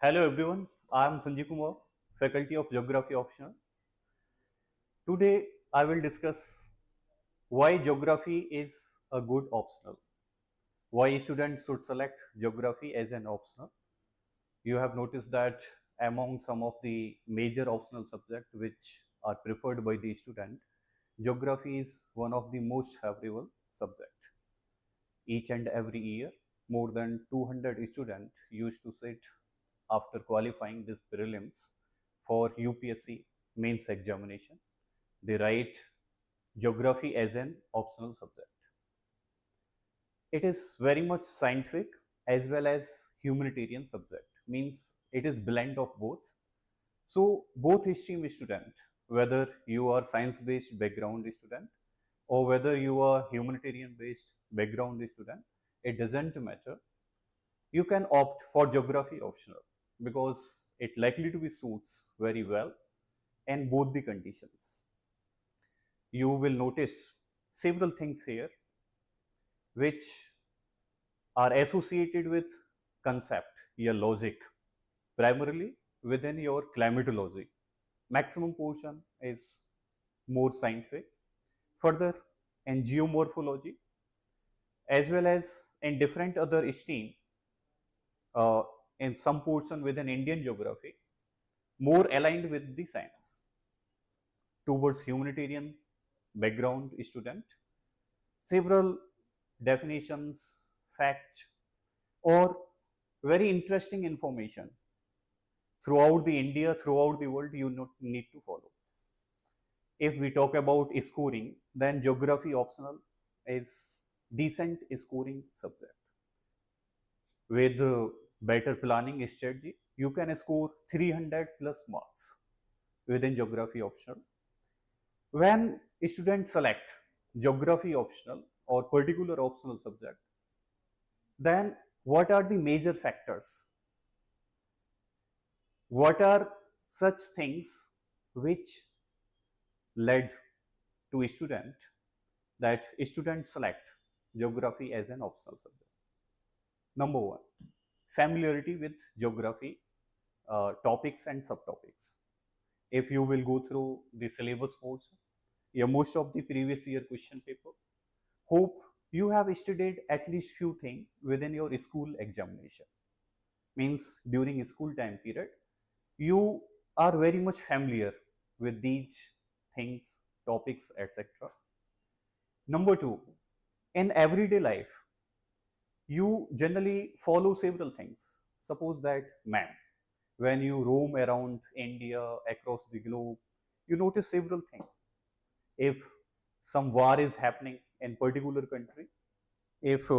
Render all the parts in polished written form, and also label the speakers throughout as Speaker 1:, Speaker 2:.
Speaker 1: Hello everyone, I am Sanjay Kumar, Faculty of Geography Optional. Today I will discuss why geography is a good optional. Why students should select geography as an optional. You have noticed that among some of the major optional subjects which are preferred by the student, geography is one of the most favorable subject. Each and every year, more than 200 students used to sit after qualifying this prelims for UPSC mains examination. They write geography as an optional subject. It is very much scientific as well as humanitarian subject, means it is blend of both. So both stream student, whether you are science based background student or whether you are humanitarian based background student, it doesn't matter. You can opt for geography optional because it likely to be suits very well and both the conditions. You will notice several things here which are associated with concept, your logic, primarily within your climatology. Maximum portion is more scientific. Further, in geomorphology, as well as in different other stream, uh, in some portion within Indian geography, more aligned with the science towards humanitarian background student. Several definitions, facts, or very interesting information throughout the India, throughout the world, you need to follow. If we talk about scoring, then geography optional is decent scoring subject. With better planning strategy, you can score 300 plus marks within geography optional. When students select geography optional or particular optional subject, then what are the major factors? What are such things which led to a student that students select geography as an optional subject? Number one, familiarity with geography topics and subtopics. If you will go through the syllabus portion, most of the previous year question paper, hope you have studied at least few things within your school examination. Means during school time period, you are very much familiar with these things, topics, etc. Number two, in everyday life, you generally follow several things. Suppose that, man, when you roam around India, across the globe, you notice several things. If some war is happening in particular country, if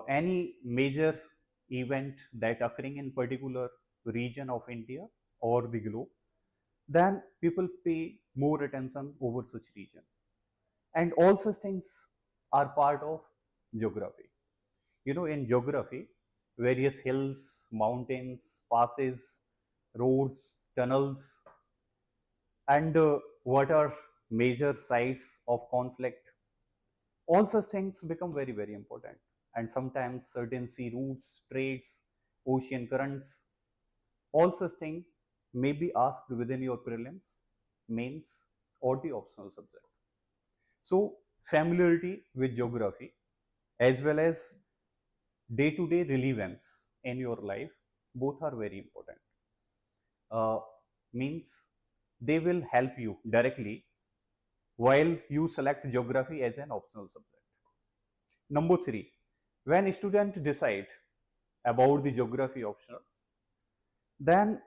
Speaker 1: any major event that occurring in particular region of India or the globe, then people pay more attention over such region. And all such things are part of geography. In geography, various hills, mountains, passes, roads, tunnels, and what are major sites of conflict, all such things become very, very important. And sometimes certain sea routes, trades, ocean currents, all such things may be asked within your prelims, mains, or the optional subject. So, familiarity with geography as well as day-to-day relevance in your life, both are very important. Uh, Means they will help you directly while you select geography as an optional subject. Number three, when students decide about the geography optional, then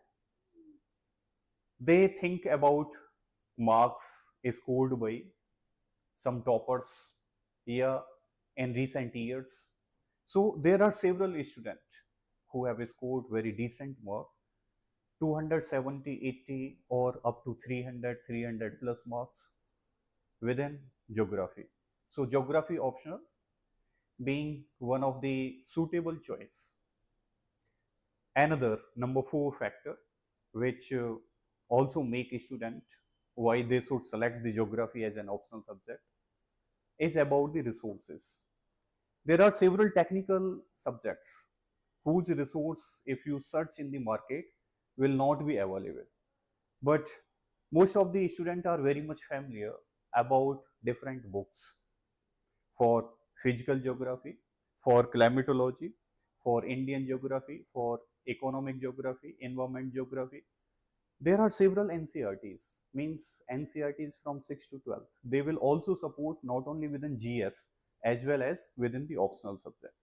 Speaker 1: they think about marks scored by some toppers here in recent years. So there are several students who have scored very decent mark, 270, 80 or up to 300, 300 plus marks within geography. So geography optional being one of the suitable choice. Another number four factor which also make a student why they should select the geography as an optional subject is about the resources. There are several technical subjects whose resource, if you search in the market, will not be available. But most of the students are very much familiar about different books for physical geography, for climatology, for Indian geography, for economic geography, environment geography. There are several NCRTs, means NCRTs from 6 to 12. They will also support not only within GS as well as within the optional subject.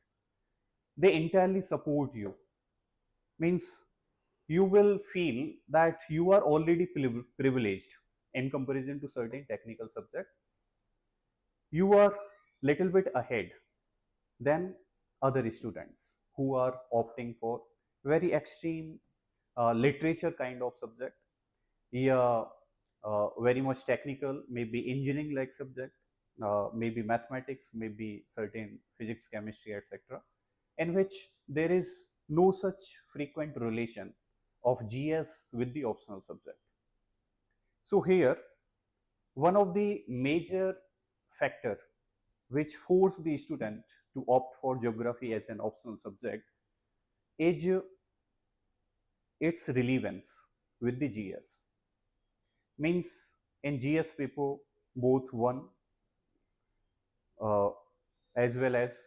Speaker 1: They entirely support you, means you will feel that you are already privileged in comparison to certain technical subject. You are little bit ahead than other students who are opting for very extreme literature kind of subject, yeah, very much technical, maybe engineering like subject, maybe mathematics, maybe certain physics, chemistry, etc., in which there is no such frequent relation of GS with the optional subject. So here, one of the major factor which force the student to opt for geography as an optional subject is its relevance with the GS. Means in GS paper, both 1 as well as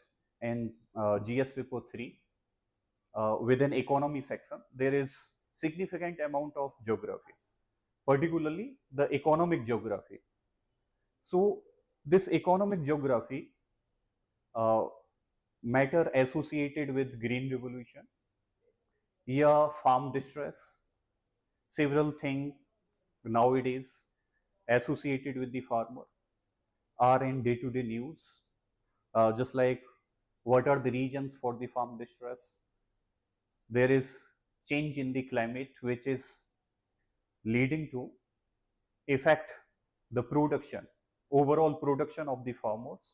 Speaker 1: in GS paper 3, within economy section, there is significant amount of geography, particularly the economic geography. So this economic geography matter associated with green revolution, yeah, farm distress, several things nowadays associated with the farmer are in day-to-day news, just like what are the reasons for the farm distress. There is change in the climate which is leading to affect the production, overall production of the farmers,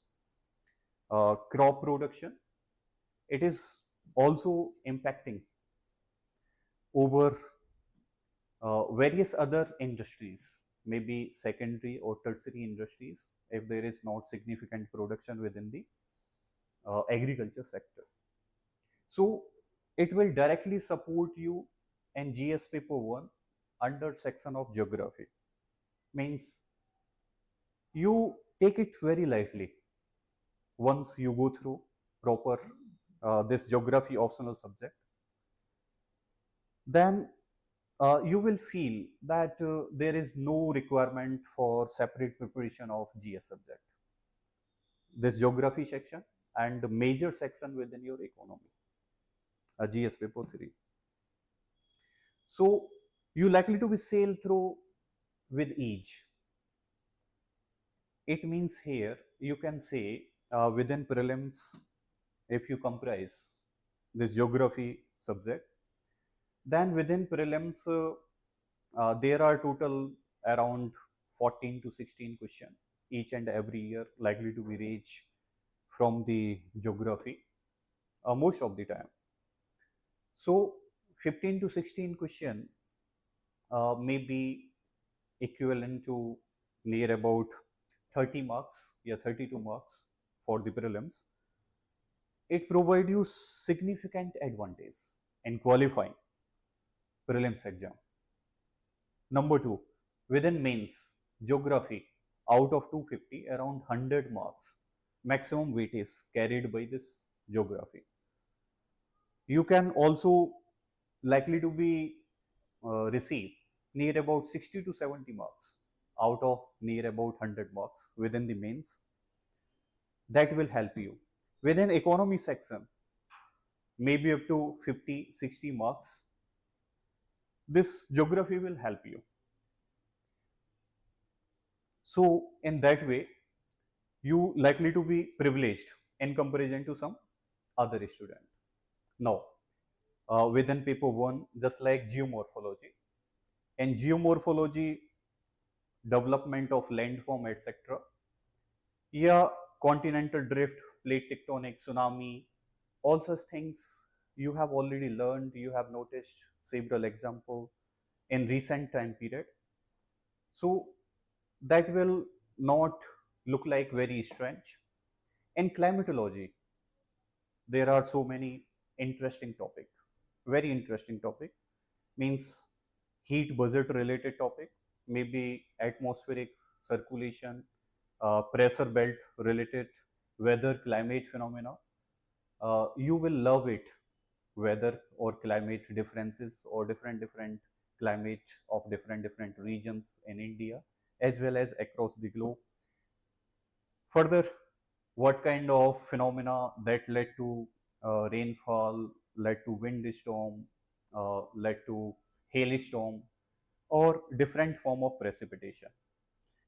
Speaker 1: crop production. It is also impacting over various other industries, maybe secondary or tertiary industries, if there is not significant production within the agriculture sector. So it will directly support you in GS paper 1 under section of geography. Means you take it very lightly once you go through proper this geography optional subject. Then you will feel that there is no requirement for separate preparation of GS subject. This geography section and the major section within your economy, GS paper 3. So you likely to be sail through with ease. It means here you can say within prelims, if you comprise this geography subject, then within prelims there are total around 14 to 16 questions each and every year likely to be raised from the geography most of the time. So 15 to 16 question may be equivalent to near about 30 marks, yeah, 32 marks for the prelims. It provides you significant advantage in qualifying prelims exam. Number 2, within mains, geography, out of 250, around 100 marks, maximum weight is carried by this geography. You can also likely to be receive near about 60 to 70 marks out of near about 100 marks within the mains. That will help you. Within economy section, maybe up to 50, 60 marks, this geography will help you. So in that way, you likely to be privileged in comparison to some other student. Now, within paper 1, just like geomorphology, in geomorphology, development of landform, etc., yeah, continental drift, plate tectonic, tsunami, all such things you have already learned, you have noticed several examples in recent time period. So that will not look like very strange. In climatology, there are so many interesting topic, very interesting topic. Means heat budget related topic, maybe atmospheric circulation, pressure belt related, weather climate phenomena. You will love it, weather or climate differences or different climate of different regions in India as well as across the globe. Further, what kind of phenomena that led to rainfall, led to windstorm, led to hailstorm, or different form of precipitation.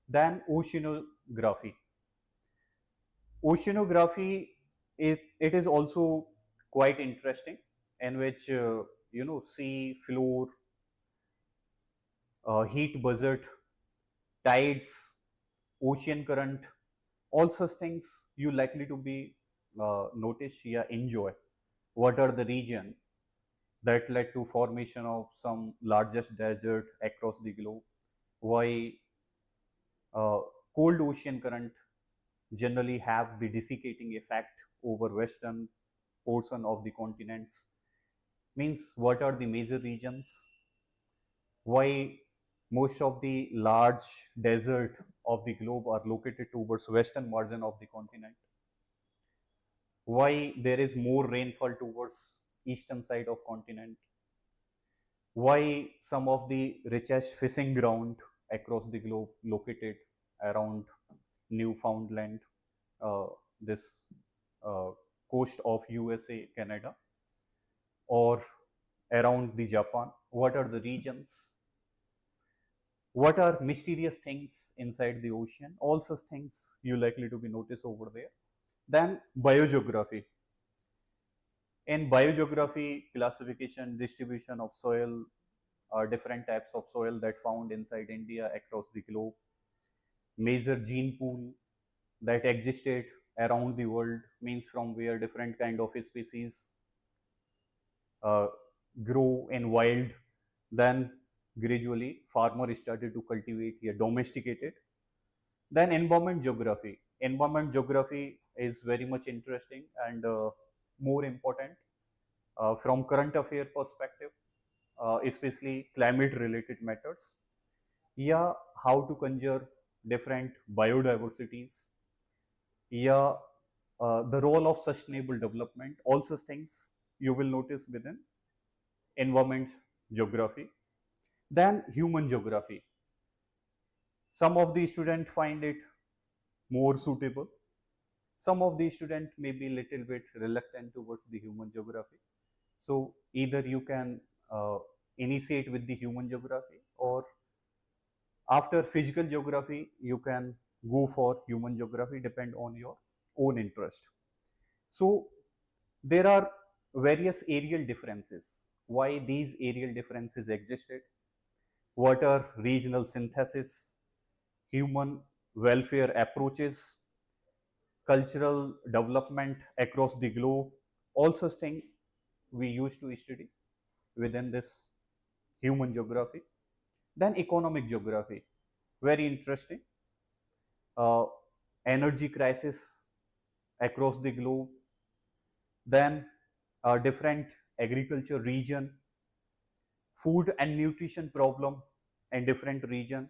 Speaker 1: Then oceanography. Oceanography it is also quite interesting, in which sea floor, heat buzzard, tides, ocean current, all such things you likely to be notice, yeah, enjoy. What are the region that led to formation of some largest desert across the globe? Why uh, cold ocean current generally have the desiccating effect over western portion of the continents? Means what are the major regions? Why most of the large desert of the globe are located towards western margin of the continent? Why there is more rainfall towards eastern side of continent? Why some of the richest fishing ground across the globe located around Newfoundland, uh, this uh, coast of USA, Canada, or around the Japan? What are the regions? What are mysterious things inside the ocean? All such things you likely to be noticed over there. Then biogeography. In biogeography, classification, distribution of soil, different types of soil that found inside India across the globe, major gene pool that existed around the world, means from where different kind of species uh, grow in wild. Then gradually farmer started to cultivate, yeah, domesticate it. Then environment geography. Environment geography is very much interesting and more important from current affair perspective, especially climate related matters. Yeah, how to conserve different biodiversities. Yeah, the role of sustainable development. All such things you will notice within environment geography. Then human geography. Some of the students find it more suitable. Some of the students may be little bit reluctant towards the human geography. So either you can initiate with the human geography, or after physical geography you can go for human geography, depend on your own interest. So there are various areal differences. Why these areal differences existed? What are regional synthesis, human welfare approaches, cultural development across the globe? All such things we used to study within this human geography. Then economic geography, very interesting. Uh, Energy crisis across the globe. Then different agriculture region, food and nutrition problem in different region.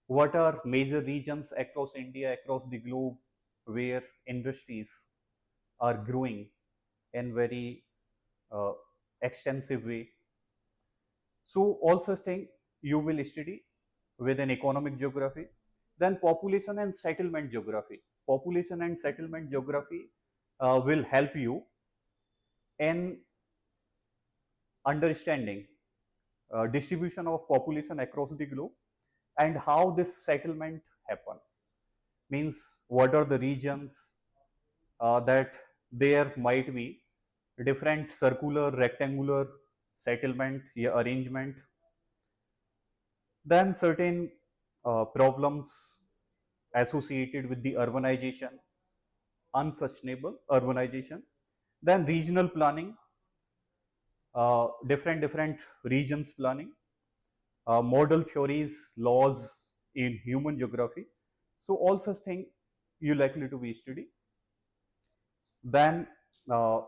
Speaker 1: What are major regions across India, across the globe, where industries are growing in very uh, extensive way? So all such thing you will study within economic geography. Then population and settlement geography. Population and settlement geography will help you in understanding distribution of population across the globe and how this settlement happen. Means what are the regions that there might be different circular, rectangular settlement, yeah, arrangement. Then certain problems associated with the urbanization, unsustainable urbanization. Then regional planning, different regions planning, model theories, laws in human geography. So all such thing you likely to be study. Then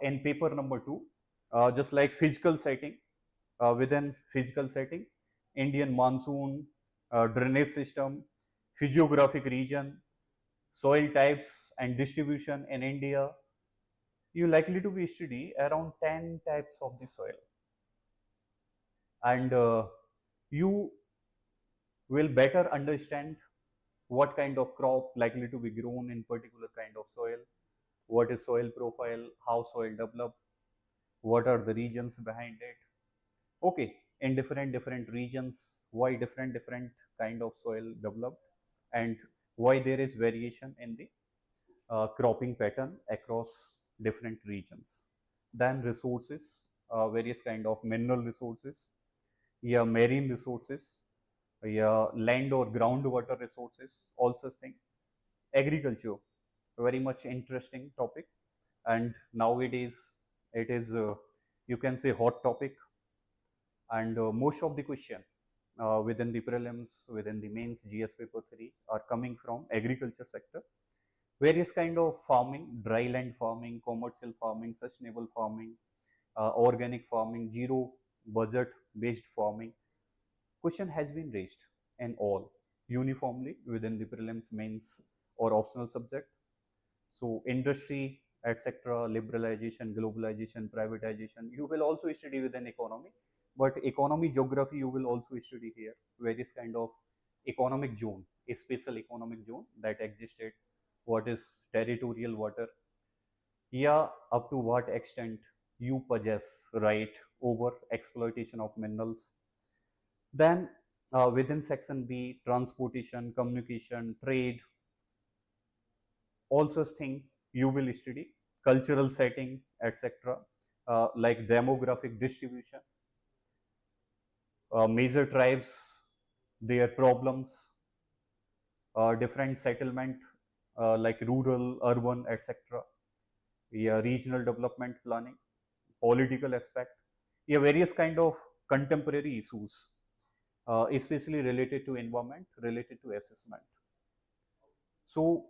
Speaker 1: in paper number 2, just like physical setting, within physical setting, Indian monsoon, drainage system, physiographic region, soil types and distribution in India. You likely to be study around 10 types of the soil, and you will better understand what kind of crop likely to be grown in particular kind of soil, what is soil profile, how soil develop, what are the regions behind it. Okay, in different regions, why different kind of soil developed, and why there is variation in the cropping pattern across different regions. Then resources, various kind of mineral resources, yeah, marine resources, yeah, land or groundwater resources, all such thing. Agriculture, very much interesting topic, and nowadays it is, you can say, hot topic, and most of the question within the prelims, within the mains GS paper 3 are coming from agriculture sector. Various kind of farming, dry land farming, commercial farming, sustainable farming, organic farming, zero budget based farming. Question has been raised in all uniformly within the prelims, mains or optional subject. So industry, etc., liberalization, globalization, privatization, you will also study within economy, but economy geography you will also study here. Various kind of economic zone, a special economic zone that existed, what is territorial water, yeah, up to what extent you possess right over exploitation of minerals. Then within section B, transportation, communication, trade, all such thing you will study. Cultural setting, etc., like demographic distribution, major tribes, their problems, different settlement, like rural, urban, etc., yeah, regional development planning, political aspect, yeah, various kind of contemporary issues, especially related to environment, related to assessment. So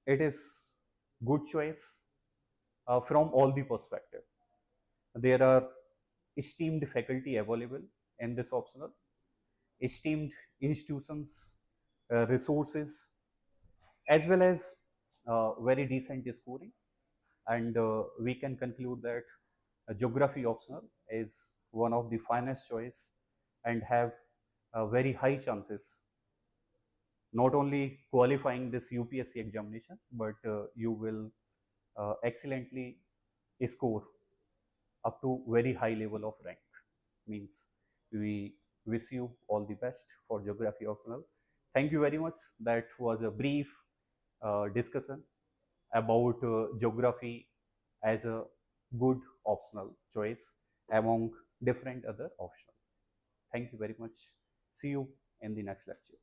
Speaker 1: it is good choice from all the perspective. There are esteemed faculty available in this optional, esteemed institutions, resources, as well as very decent scoring, and we can conclude that geography optional is one of the finest choice and have very high chances not only qualifying this UPSC examination, but you will excellently score up to very high level of rank. Means we wish you all the best for geography optional. Thank you very much. That was a brief discussion about geography as a good optional choice among different other optional. Thank you very much. See you in the next lecture.